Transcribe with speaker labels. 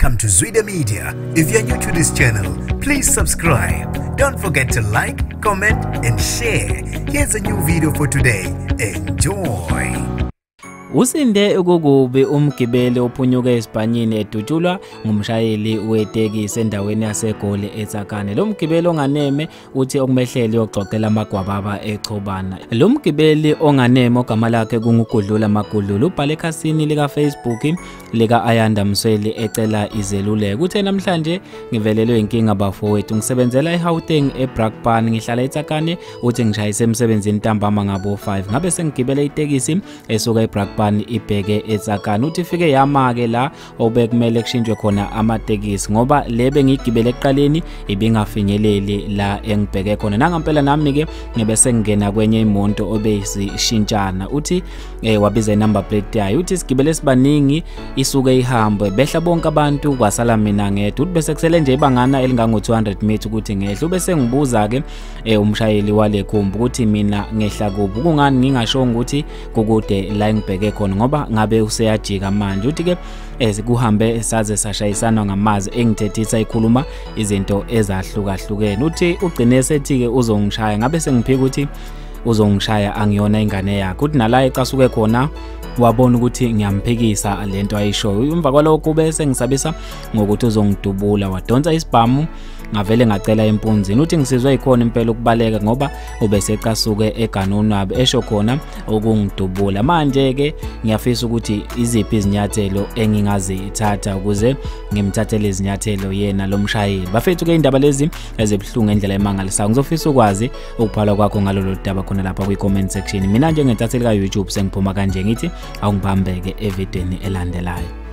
Speaker 1: Welcome to Usinde Media. If you're new to this channel, please subscribe. Don't forget to like, comment and share. Here's a new video for today. Enjoy.
Speaker 2: Usinde kukubi umgibeli ophunyuka eSpanyini edutshulwa ngumshayeli wetekisi endaweni yaseGoli eTsakane. Lo mgibeli onganeme uthi okumehleli yoxoxela amagwababa echobana. Lo mgibeli onganeme ogama lakhe kungugudlula magudlulu ubhale ekhasini lika Facebook lika Ayanda Msweli ecela izeluleko. Uthe namhlanje ngivelelwe inkinga bafowethu, ngisebenzela eGauteng eBrakpan, ngihlala eTsakane. Uthi ngishayise emsebenzini ntambama ngabo 5 ngabe sengigibele itekisi esuka eBrakpan ibheke eTsakane. Uthi fike yama-ke la obekumele kushintshwe khona amatekisi ngoba lebe ngigibele eqaleni ibingafinyeleli la engibheke khona. Nangampela nami-ke ngibe sengingena kwenye imoto obeyisishintshana. Uthi wabiza i-number plate yayo. Uthi sigibele sibaningi isuke ihambe behla bonke abantu kwasala mina ngedwa. Uthi bese kusele nje ibangana elingango 200 meter ukuthi ngehle. Ubese ngibuza-ke umshayeli wale khumbi ukuthi mina ngehla kubi, kungani ngingashongo ukuthi kukude la engibheke khona ngoba ngabe useyajika manje. Uthi-ke sikuhambe saze sashayisana ngamazi engithethisa ikhuluma izinto ezahlukahlukene. Uthi ugcine sethi-ke uzongishaya, ngabe sengiphika ukuthi uzongishaya angiyona ingane yakhe. Uthi nala ecasuke khona wabona ukuthi ngiyamphikisa lento ayishoyo. Emva kwalokho bese ngisabisa ngokuthi uzongidubula, wadonsa isibhamu ngavele ngacela empunzini. Uthi ngisizwe ikhona impela ukubaleka ngoba ubesecasuke eganoni wabe esho khona ukungidubula. Manje-ke ngiyafisa ukuthi iziphi izinyathelo engingazithatha ukuze ngimthathele izinyathelo yena lo mshayeli. Bafethu-ke indaba lezi ezibhlungu ngendlela emangalisayo. Ngizofisa ukwazi ukuphala kwakho ngalolu daba khona lapha kwi-comment section. Mina nje ngentatheleka YouTube sengiphuma kanje ngithi awungibambeke evidweni elandelayo.